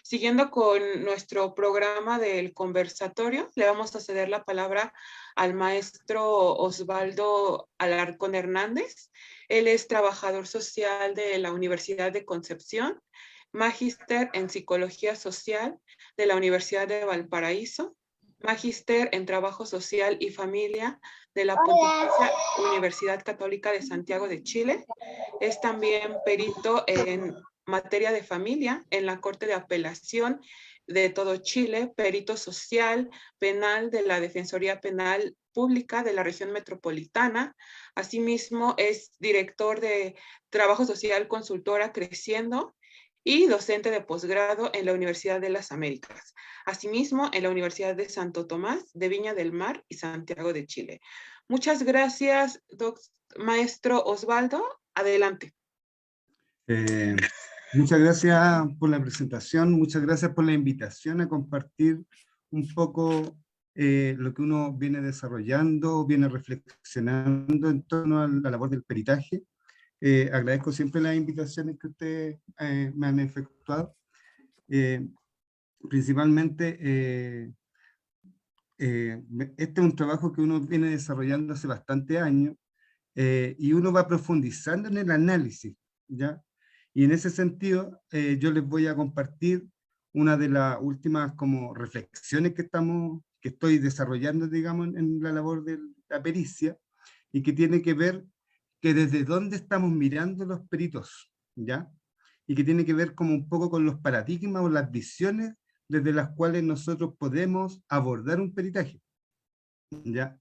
Siguiendo con nuestro programa del conversatorio, le vamos a ceder la palabra al maestro Osvaldo Alarcón Hernández. Él es trabajador social de la Universidad de Concepción, magíster en Psicología Social de la Universidad de Valparaíso, magíster en Trabajo Social y Familia de la Pontificia Universidad Católica de Santiago de Chile. Es también perito en materia de familia en la Corte de Apelación de todo Chile, perito social penal de la Defensoría Penal Pública de la Región Metropolitana. Asimismo, es director de Trabajo Social Consultora Creciendo y docente de posgrado en la Universidad de las Américas. Asimismo, en la Universidad de Santo Tomás, de Viña del Mar y Santiago de Chile. Muchas gracias, maestro Osvaldo. Adelante. Muchas gracias por la presentación, muchas gracias por la invitación a compartir un poco lo que uno viene desarrollando, viene reflexionando en torno a la labor del peritaje. Agradezco siempre las invitaciones que ustedes me han efectuado. Principalmente, este es un trabajo que uno viene desarrollando hace bastante años y uno va profundizando en el análisis, ¿ya? Y en ese sentido, yo les voy a compartir una de las últimas como reflexiones que estoy desarrollando, digamos, en la labor de la pericia, y que tiene que ver que desde dónde estamos mirando los peritos, ¿ya? Y que tiene que ver como un poco con los paradigmas o las visiones desde las cuales nosotros podemos abordar un peritaje, ¿ya?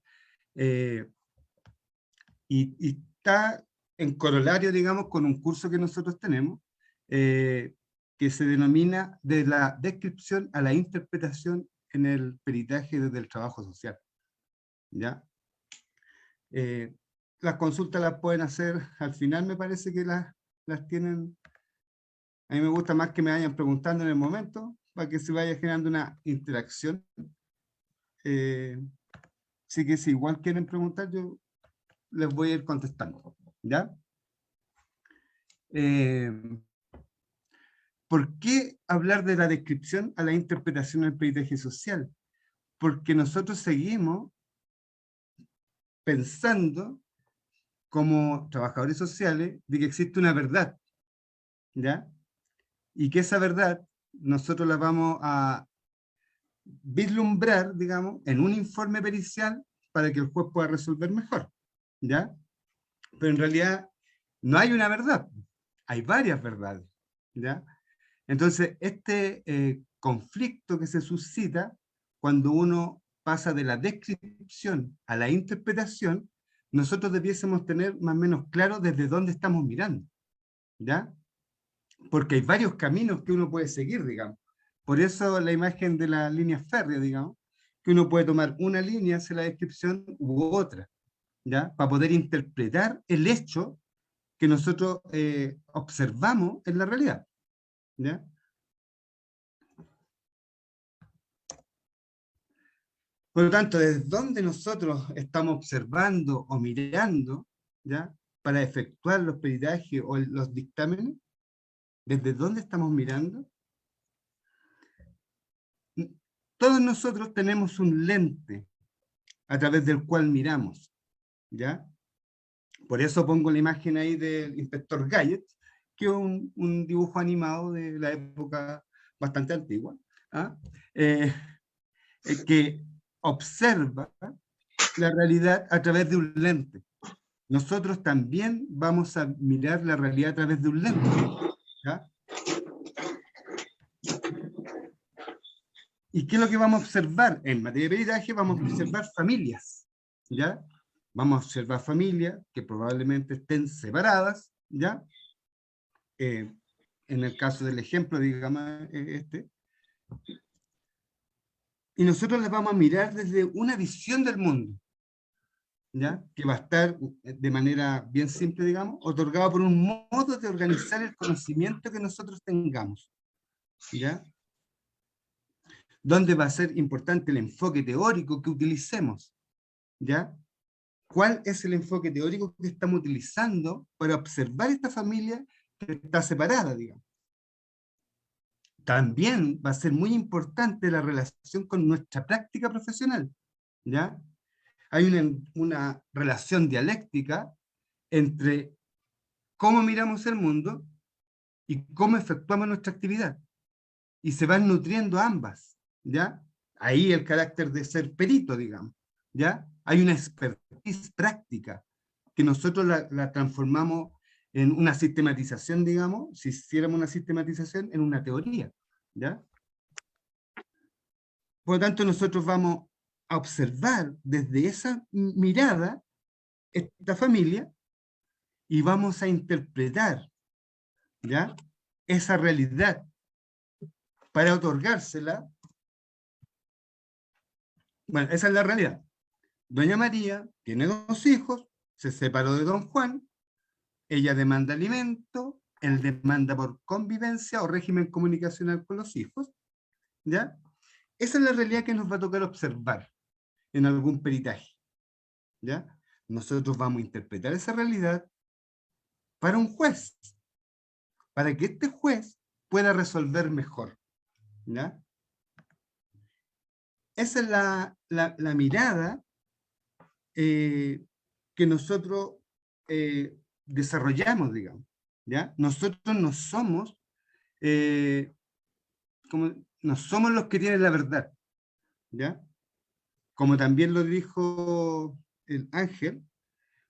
Y está en corolario, digamos, con un curso que nosotros tenemos, que se denomina de la descripción a la interpretación en el peritaje desde el trabajo social, ¿ya? Las consultas las pueden hacer al final, me parece que las tienen. A mí me gusta más que me vayan preguntando en el momento, para que se vaya generando una interacción. Así que si igual quieren preguntar, yo les voy a ir contestando, ¿ya? ¿Por qué hablar de la descripción a la interpretación del peritaje social? Porque nosotros seguimos pensando como trabajadores sociales de que existe una verdad, ¿ya? Y que esa verdad nosotros la vamos a vislumbrar, digamos, en un informe pericial para que el juez pueda resolver mejor, ¿ya? Pero en realidad no hay una verdad, hay varias verdades, ¿ya? Entonces, este conflicto que se suscita cuando uno pasa de la descripción a la interpretación, nosotros debiésemos tener más o menos claro desde dónde estamos mirando, ¿ya? Porque hay varios caminos que uno puede seguir, digamos. Por eso la imagen de la línea férrea, digamos, que uno puede tomar una línea hacia la descripción u otra, ¿ya? Para poder interpretar el hecho que nosotros observamos en la realidad, ¿ya? Por lo tanto, desde dónde nosotros estamos observando o mirando, ¿ya? Para efectuar los peritajes o los dictámenes, desde dónde estamos mirando, todos nosotros tenemos un lente a través del cual miramos, ¿ya? Por eso pongo la imagen ahí del inspector Gadget, que es un dibujo animado de la época bastante antigua, ¿ah? Que observa la realidad a través de un lente. Nosotros también vamos a mirar la realidad a través de un lente, ¿ya? ¿Y qué es lo que vamos a observar? En materia de peritaje vamos a observar familias, ¿ya? Vamos a observar familias que probablemente estén separadas, ¿ya? En el caso del ejemplo, digamos, y nosotros las vamos a mirar desde una visión del mundo, ¿ya? Que va a estar de manera bien simple, digamos, otorgado por un modo de organizar el conocimiento que nosotros tengamos, ¿ya? Donde va a ser importante el enfoque teórico que utilicemos, ¿ya? ¿Cuál es el enfoque teórico que estamos utilizando para observar esta familia que está separada, digamos? también va a ser muy importante la relación con nuestra práctica profesional, ¿ya? Hay una relación dialéctica entre cómo miramos el mundo y cómo efectuamos nuestra actividad. Y se van nutriendo ambas, ¿ya? Ahí el carácter de ser perito, digamos, ¿ya? Hay una expertise práctica que nosotros la transformamos en una sistematización, digamos, si hiciéramos una sistematización en una teoría, ¿ya? Por lo tanto, nosotros vamos a observar desde esa mirada esta familia y vamos a interpretar, ¿ya?, esa realidad para otorgársela. Bueno, esa es la realidad. Doña María tiene 2 hijos, se separó de don Juan, ella demanda alimento, él demanda por convivencia o régimen comunicacional con los hijos, ¿ya? Esa es la realidad que nos va a tocar observar en algún peritaje, ¿ya? Nosotros vamos a interpretar esa realidad para un juez, para que este juez pueda resolver mejor, ¿ya? Esa es la mirada que nosotros desarrollamos, digamos, ¿ya? Nosotros no somos, no somos los que tienen la verdad, ¿ya? Como también lo dijo el Ángel,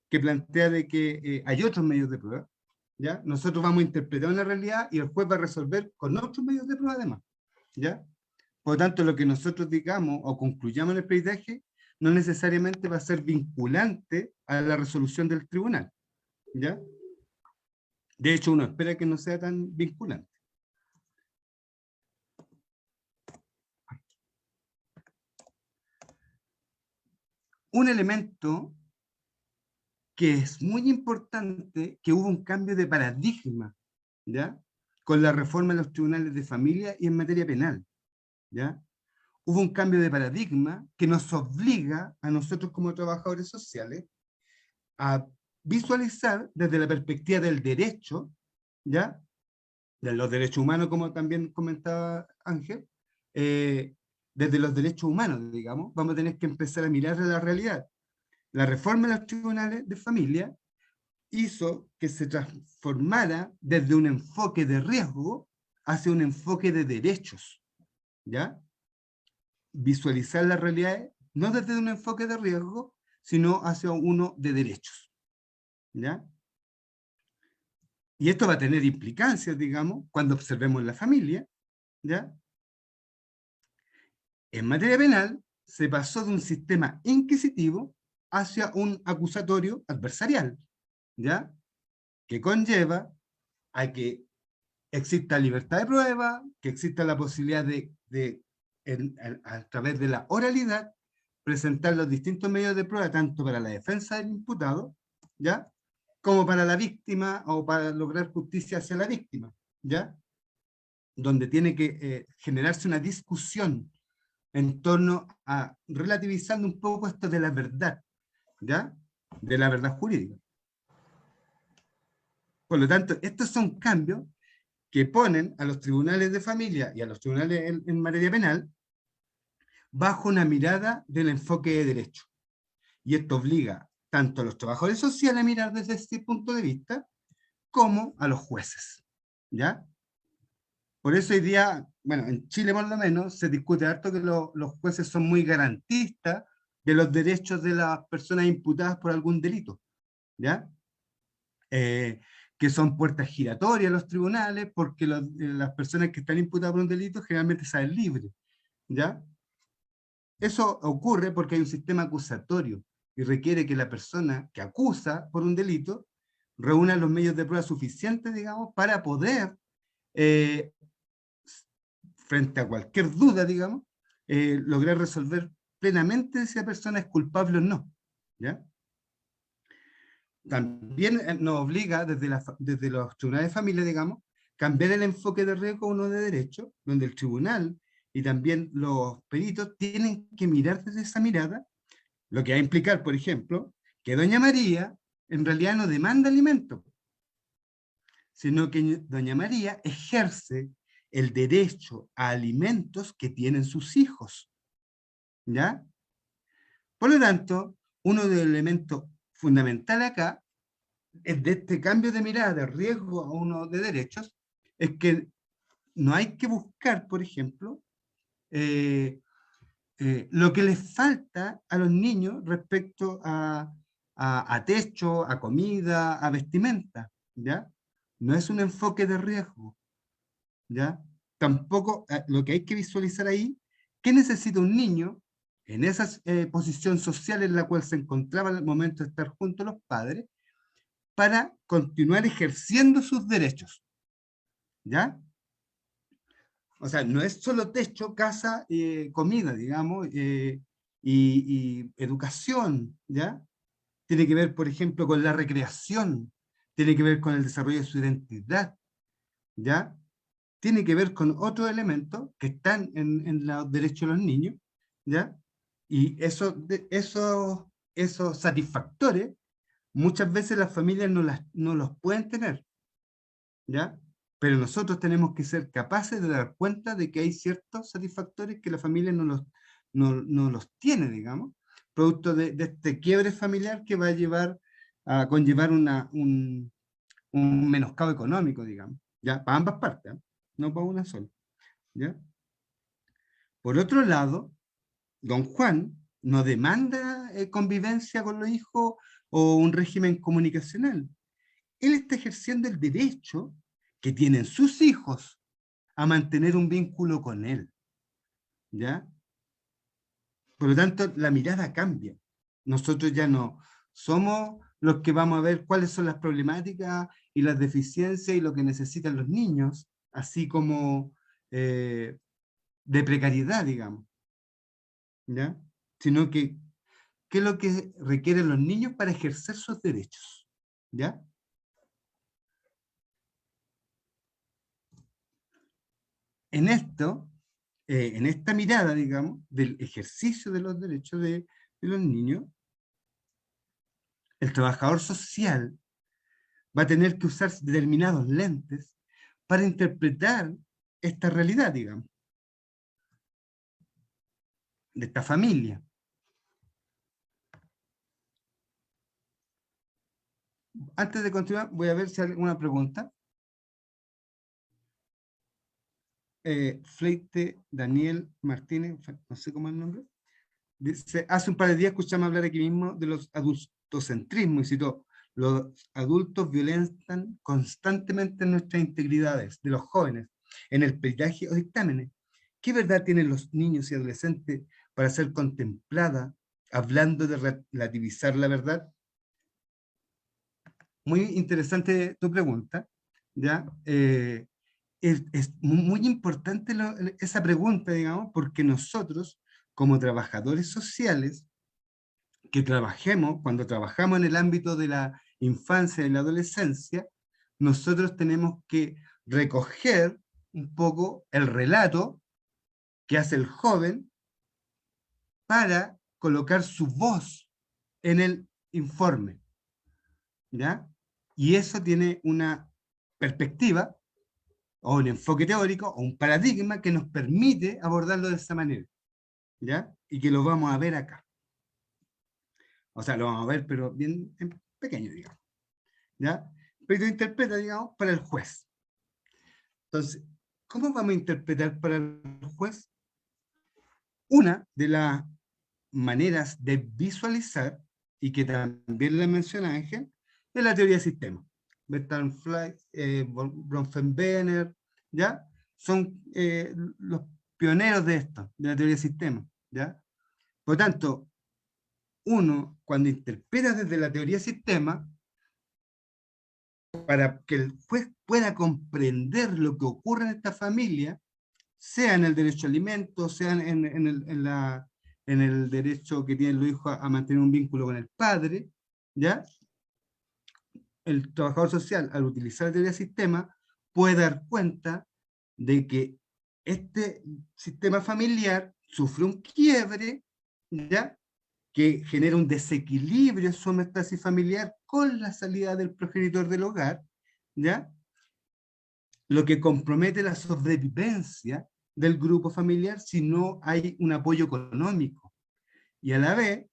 que plantea de que hay otros medios de prueba, ¿ya? Nosotros vamos a interpretar una realidad y el juez va a resolver con otros medios de prueba además, ¿ya? Por lo tanto, lo que nosotros digamos o concluyamos en el peritaje no necesariamente va a ser vinculante a la resolución del tribunal, ¿ya? De hecho, uno espera que no sea tan vinculante. Un elemento que es muy importante, que hubo un cambio de paradigma, ¿ya?, con la reforma de los tribunales de familia y en materia penal, ¿ya? Hubo un cambio de paradigma que nos obliga a nosotros como trabajadores sociales a visualizar desde la perspectiva del derecho, ¿ya?, de los derechos humanos, como también comentaba Ángel, desde los derechos humanos, digamos, vamos a tener que empezar a mirar la realidad. La reforma de los tribunales de familia hizo que se transformara desde un enfoque de riesgo hacia un enfoque de derechos, ¿ya? Visualizar las realidades no desde un enfoque de riesgo, sino hacia uno de derechos, ¿ya? Y esto va a tener implicancias, digamos, cuando observemos la familia, ¿ya? En materia penal, se pasó de un sistema inquisitivo hacia un acusatorio adversarial, ¿ya?, que conlleva a que exista libertad de prueba, que exista la posibilidad a través de la oralidad, presentar los distintos medios de prueba, tanto para la defensa del imputado, ¿ya?, como para la víctima o para lograr justicia hacia la víctima, ¿ya?, donde tiene que generarse una discusión en torno a relativizando un poco esto de la verdad, ¿ya?, de la verdad jurídica. Por lo tanto, estos son cambios que ponen a los tribunales de familia y a los tribunales en materia penal bajo una mirada del enfoque de derecho. Y esto obliga tanto a los trabajadores sociales a mirar desde este punto de vista, como a los jueces, ¿ya? Por eso hoy día, bueno, en Chile por lo menos, se discute harto que los jueces son muy garantistas de los derechos de las personas imputadas por algún delito, ¿ya? Que son puertas giratorias los tribunales, porque las personas que están imputadas por un delito generalmente salen libres, ¿ya? Eso ocurre porque hay un sistema acusatorio y requiere que la persona que acusa por un delito reúna los medios de prueba suficientes, digamos, para poder, frente a cualquier duda, digamos, lograr resolver plenamente si la persona es culpable o no, ¿ya? También nos obliga desde los tribunales de familia, digamos, cambiar el enfoque de riesgo a uno de derecho, donde el tribunal y también los peritos tienen que mirar desde esa mirada, lo que va a implicar, por ejemplo, que doña María en realidad no demanda alimento, sino que doña María ejerce el derecho a alimentos que tienen sus hijos, ¿ya? Por lo tanto, uno de los elementos fundamentales acá, es de este cambio de mirada de riesgo a uno de derechos, es que no hay que buscar, por ejemplo, lo que les falta a los niños respecto a techo, a comida, a vestimenta, ¿ya? No es un enfoque de riesgo, ¿ya? Tampoco lo que hay que visualizar ahí, ¿qué necesita un niño en esa posición social en la cual se encontraba al momento de estar junto a los padres para continuar ejerciendo sus derechos? ¿Ya? O sea, no es solo techo, casa, comida, digamos, y educación, ¿ya? Tiene que ver, por ejemplo, con la recreación, tiene que ver con el desarrollo de su identidad, ¿ya? Tiene que ver con otros elementos que están en los derechos de los niños, ¿ya? Y esos satisfactores, muchas veces las familias no los pueden tener, ¿ya? Pero nosotros tenemos que ser capaces de dar cuenta de que hay ciertos satisfactores que la familia no los tiene, digamos, producto de este quiebre familiar que va a llevar a conllevar un menoscabo económico, digamos, ¿ya? Para ambas partes, ¿eh? No para una sola, ¿ya? Por otro lado, don Juan no demanda convivencia con los hijos o un régimen comunicacional. Él está ejerciendo el derecho que tienen sus hijos a mantener un vínculo con él, ¿ya? Por lo tanto, la mirada cambia. Nosotros ya no somos los que vamos a ver cuáles son las problemáticas y las deficiencias y lo que necesitan los niños, así como de precariedad, digamos, ¿ya? Sino que qué es lo que requieren los niños para ejercer sus derechos, ¿ya? En esto, en esta mirada, digamos, del ejercicio de los derechos de los niños, el trabajador social va a tener que usar determinados lentes para interpretar esta realidad, digamos, de esta familia. Antes de continuar, voy a ver si hay alguna pregunta. Fleite Daniel Martínez, no sé cómo es el nombre. Dice, hace un par de días escuchamos hablar aquí mismo de los adultocentrismos y citó, los adultos violentan constantemente nuestras integridades de los jóvenes en el peritaje o dictámenes. ¿Qué verdad tienen los niños y adolescentes para ser contemplada hablando de relativizar la verdad? Muy interesante tu pregunta, ¿ya? Es muy importante esa pregunta, digamos, porque nosotros, como trabajadores sociales, que trabajemos, cuando trabajamos en el ámbito de la infancia y la adolescencia, nosotros tenemos que recoger un poco el relato que hace el joven para colocar su voz en el informe, ¿ya? Y eso tiene una perspectiva o un enfoque teórico o un paradigma que nos permite abordarlo de esa manera, ¿ya? Y que lo vamos a ver acá. O sea, lo vamos a ver, pero bien en pequeño, digamos, ¿ya? Pero lo interpreta, digamos, para el juez. Entonces, ¿cómo vamos a interpretar para el juez? Una de las maneras de visualizar, y que también le menciona Ángel, es la teoría de sistemas. Bernstein, Bronfenbrenner, ¿ya? Son los pioneros de esto, de la teoría de sistemas, ¿ya? Por lo tanto, uno, cuando interpreta desde la teoría de sistemas, para que el juez pueda comprender lo que ocurre en esta familia, sea en el derecho a alimentos, sea en el derecho que tienen los hijos a mantener un vínculo con el padre, ¿ya? El trabajador social, al utilizar la teoría de sistema, puede dar cuenta de que este sistema familiar sufre un quiebre, ¿ya? Que genera un desequilibrio en su homeostasis familiar con la salida del progenitor del hogar, ¿ya? lo que compromete la sobrevivencia del grupo familiar si no hay un apoyo económico. Y a la vez,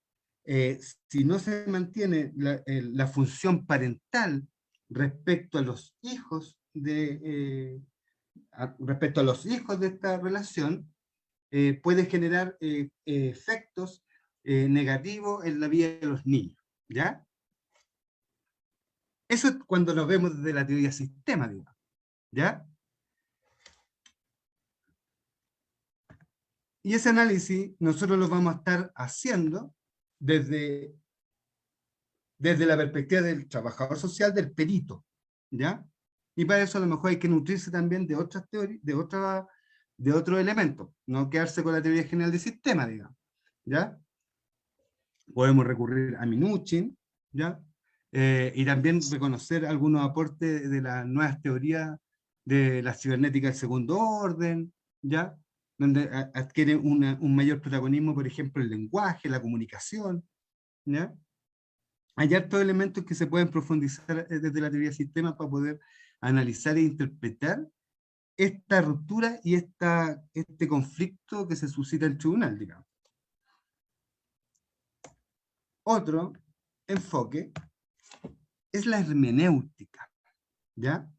si no se mantiene la función parental respecto a los hijos respecto a los hijos de esta relación, puede generar efectos negativos en la vida de los niños, ¿ya? Eso es cuando lo vemos desde la teoría sistema, digamos, ¿ya? Y ese análisis nosotros lo vamos a estar haciendo desde la perspectiva del trabajador social, del perito, ¿ya? Y para eso a lo mejor hay que nutrirse también de otras teorías, de otros elementos, no quedarse con la teoría general del sistema, digamos, ¿ya? Podemos recurrir a Minuchin, ¿ya? Y también reconocer algunos aportes de las nuevas teorías de la cibernética del segundo orden, ¿ya? Donde adquiere un mayor protagonismo, por ejemplo, el lenguaje, la comunicación, ¿ya? Hay hartos elementos que se pueden profundizar desde la teoría de sistemas para poder analizar e interpretar esta ruptura y este conflicto que se suscita en el tribunal, digamos. Otro enfoque es la hermenéutica, ¿ya?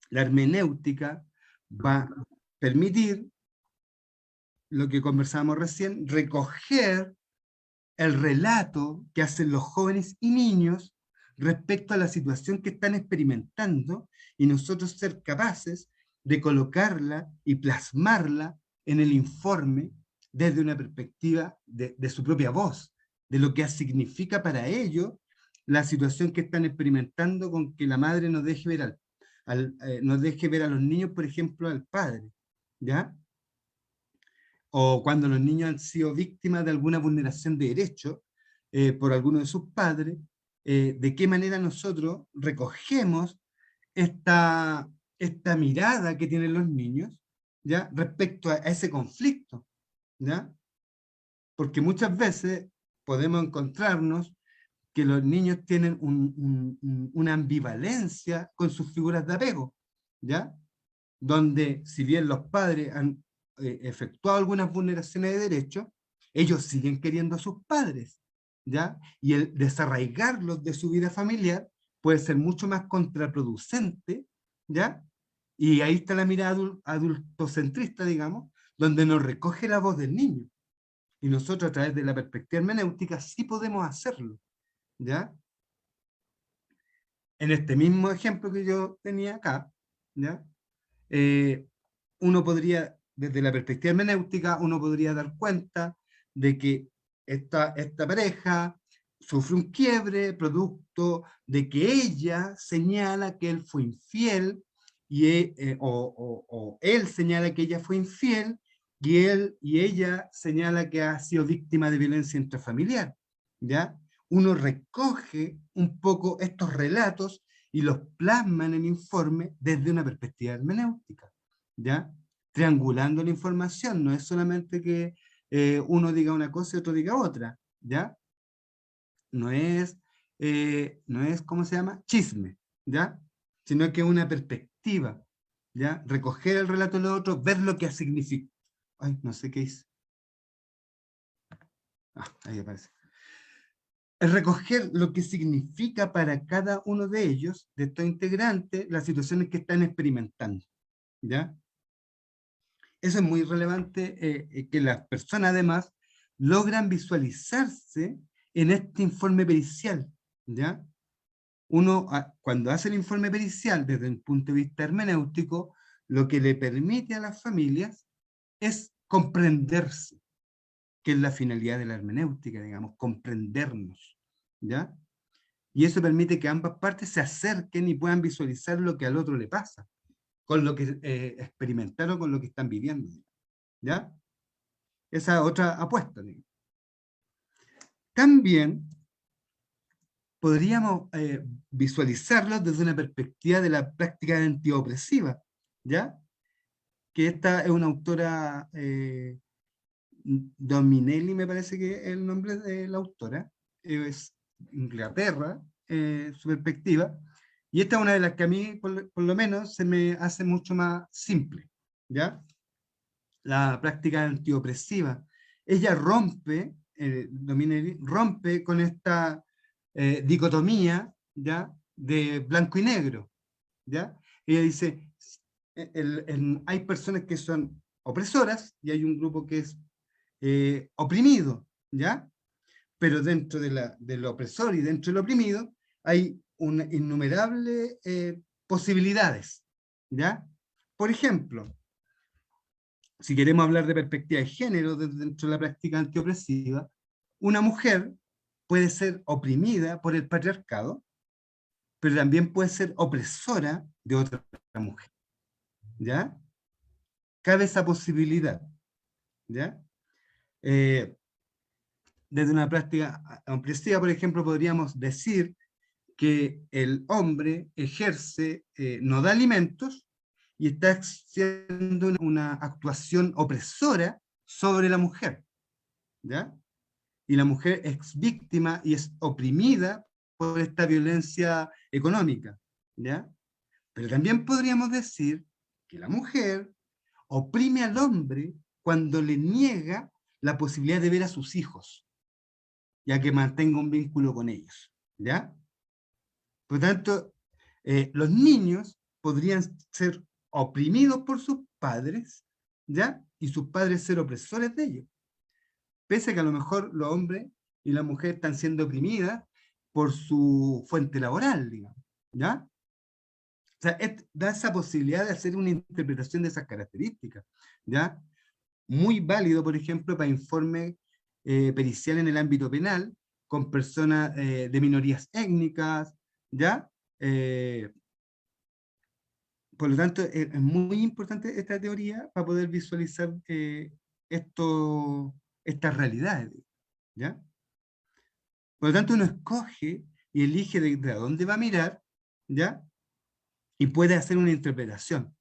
La hermenéutica va a permitir, lo que conversábamos recién, recoger el relato que hacen los jóvenes y niños respecto a la situación que están experimentando y nosotros ser capaces de colocarla y plasmarla en el informe desde una perspectiva de su propia voz, de lo que significa para ellos la situación que están experimentando con que la madre no deje ver, no deje ver a los niños, por ejemplo, al padre, ¿ya? O cuando los niños han sido víctimas de alguna vulneración de derechos por alguno de sus padres, de qué manera nosotros recogemos esta mirada que tienen los niños, ¿ya? Respecto a ese conflicto, ¿ya? Porque muchas veces podemos encontrarnos que los niños tienen una ambivalencia con sus figuras de apego, ¿ya? Donde si bien los padres han efectuado algunas vulneraciones de derechos, ellos siguen queriendo a sus padres, ¿ya? Y el desarraigarlos de su vida familiar puede ser mucho más contraproducente, ¿ya? Y ahí está la mirada adultocentrista, digamos, donde nos recoge la voz del niño. Y nosotros a través de la perspectiva hermenéutica sí podemos hacerlo, ¿ya? En este mismo ejemplo que yo tenía acá, ¿ya? Uno podría, desde la perspectiva hermenéutica, uno podría dar cuenta de que esta pareja sufre un quiebre producto de que ella señala que él fue infiel o él señala que ella fue infiel y ella señala que ha sido víctima de violencia intrafamiliar, ¿ya? Uno recoge un poco estos relatos y los plasma en el informe desde una perspectiva hermenéutica, ¿ya? Triangulando la información, no es solamente que uno diga una cosa y otro diga otra, ¿ya? No es, ¿cómo se llama? Chisme, ¿ya? Sino que una perspectiva, ¿ya? Recoger el relato de los otros, ver lo que significa. Ay, no sé qué es. Ah, ahí aparece. Es recoger lo que significa para cada uno de ellos, de estos integrantes, las situaciones que están experimentando, ¿ya? Eso es muy relevante, que las personas además logran visualizarse en este informe pericial, ¿ya? Uno, cuando hace el informe pericial desde el punto de vista hermenéutico, lo que le permite a las familias es comprenderse, que es la finalidad de la hermenéutica, digamos, comprendernos, ¿ya? Y eso permite que ambas partes se acerquen y puedan visualizar lo que al otro le pasa, con lo que experimentaron, con lo que están viviendo, ¿ya? Esa otra apuesta, digamos. También podríamos visualizarlo desde una perspectiva de la práctica antiopresiva, ¿ya? Que esta es una autora, Dominelli me parece que es el nombre de la autora, es Inglaterra, su perspectiva, Y esta es una de las que a mí, por lo menos, se me hace mucho más simple, ¿ya? La práctica antiopresiva. Ella rompe, rompe con esta dicotomía, ¿ya? De blanco y negro, ¿ya? Ella dice, hay personas que son opresoras y hay un grupo que es oprimido, ¿ya? Pero dentro del opresor y dentro del oprimido hay una innumerable posibilidades, ¿ya? Por ejemplo, si queremos hablar de perspectiva de género dentro de la práctica antiopresiva, una mujer puede ser oprimida por el patriarcado, pero también puede ser opresora de otra mujer, ¿ya? Cabe esa posibilidad, ¿ya? Eh, Desde una práctica opresiva, por ejemplo, podríamos decir que el hombre ejerce, no da alimentos y está haciendo una actuación opresora sobre la mujer, ¿ya? Y la mujer es víctima y es oprimida por esta violencia económica, ¿ya? Pero también podríamos decir que la mujer oprime al hombre cuando le niega la posibilidad de ver a sus hijos, ya que mantenga un vínculo con ellos, ¿ya? Por lo tanto, los niños podrían ser oprimidos por sus padres, ¿ya? Y sus padres ser opresores de ellos. Pese a que a lo mejor los hombres y las mujeres están siendo oprimidas por su fuente laboral, digamos, ¿ya? O sea, da esa posibilidad de hacer una interpretación de esas características, ¿ya? Muy válido, por ejemplo, para informe pericial en el ámbito penal, con personas de minorías étnicas, ¿ya? Eh, por lo tanto, es muy importante esta teoría para poder visualizar estas realidades, ¿ya? Por lo tanto, uno escoge y elige de a dónde va a mirar, ¿ya? Y puede hacer una interpretación.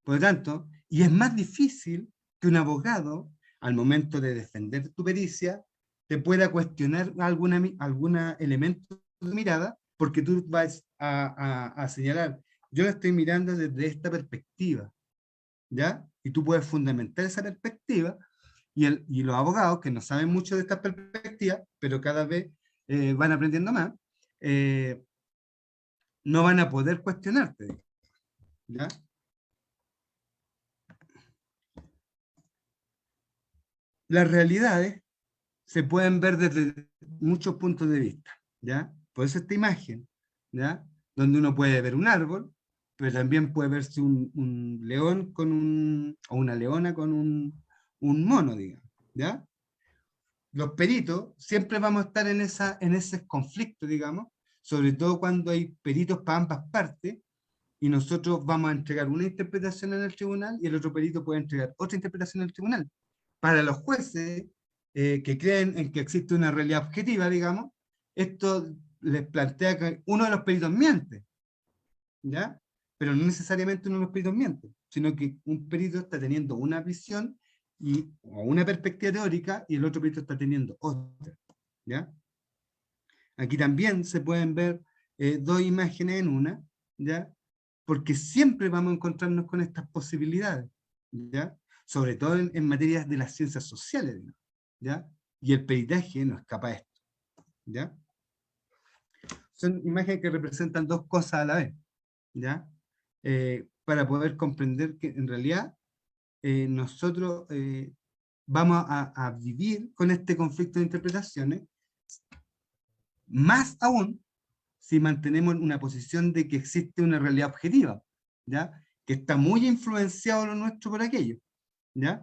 Por lo tanto, y es más difícil que un abogado, al momento de defender tu pericia, te pueda cuestionar algún elemento de mirada, porque tú vas a señalar, yo la estoy mirando desde esta perspectiva, ¿ya? Y tú puedes fundamentar esa perspectiva, y los abogados, que no saben mucho de esta perspectiva, pero cada vez van aprendiendo más, eh, no van a poder cuestionarte, ¿ya? Las realidades se pueden ver desde muchos puntos de vista, ¿ya? Por eso esta imagen, ¿ya? Donde uno puede ver un árbol, pero también puede verse un león o una leona con un mono, digamos, ¿ya? Los peritos siempre vamos a estar en ese conflicto, digamos, sobre todo cuando hay peritos para ambas partes, y nosotros vamos a entregar una interpretación en el tribunal y el otro perito puede entregar otra interpretación en el tribunal. Para los jueces que creen en que existe una realidad objetiva, digamos, esto les plantea que uno de los peritos miente, ¿ya? Pero no necesariamente uno de los peritos miente, sino que un perito está teniendo una visión o una perspectiva teórica y el otro perito está teniendo otra, ¿ya? Aquí también se pueden ver dos imágenes en una, ¿ya? Porque siempre vamos a encontrarnos con estas posibilidades, ¿ya? Sobre todo en materias de las ciencias sociales, ¿ya? Y el peritaje no escapa a esto, ¿ya? Son imágenes que representan dos cosas a la vez, ¿ya? Para poder comprender que en realidad nosotros vamos a vivir con este conflicto de interpretaciones, más aún si mantenemos una posición de que existe una realidad objetiva, ¿ya? Que está muy influenciado lo nuestro por aquello, ¿ya?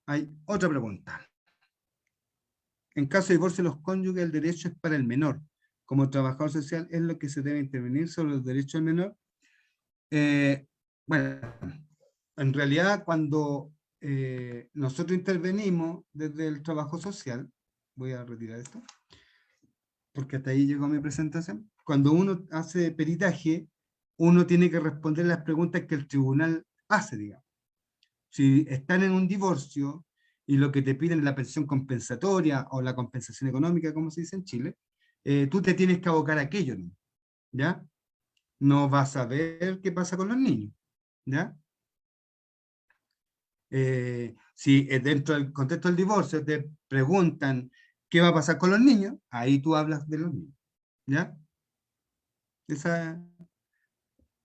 Hay otra pregunta. En caso de divorcio de los cónyuges, el derecho es para el menor. Como trabajador social, ¿es lo que se debe intervenir sobre los derechos del menor? Bueno, en realidad cuando nosotros intervenimos desde el trabajo social, voy a retirar esto, porque hasta ahí llegó mi presentación. Cuando uno hace peritaje, uno tiene que responder las preguntas que el tribunal hace, digamos. Si están en un divorcio y lo que te piden es la pensión compensatoria o la compensación económica, como se dice en Chile, tú te tienes que abocar a aquello, ¿no? ¿Ya? No vas a ver qué pasa con los niños, ¿ya? Si dentro del contexto del divorcio te preguntan qué va a pasar con los niños, ahí tú hablas de los niños, ¿ya? Esa,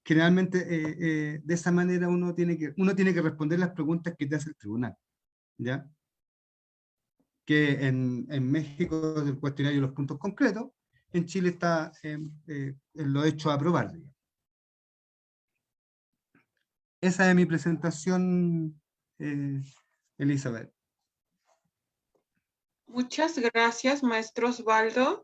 generalmente de esa manera uno tiene que responder las preguntas que te hace el tribunal, ¿ya? Que en México es el cuestionario de los puntos concretos, en Chile está en lo hecho a aprobar, digamos. Esa es mi presentación, Elizabeth. Muchas gracias, maestro Osvaldo.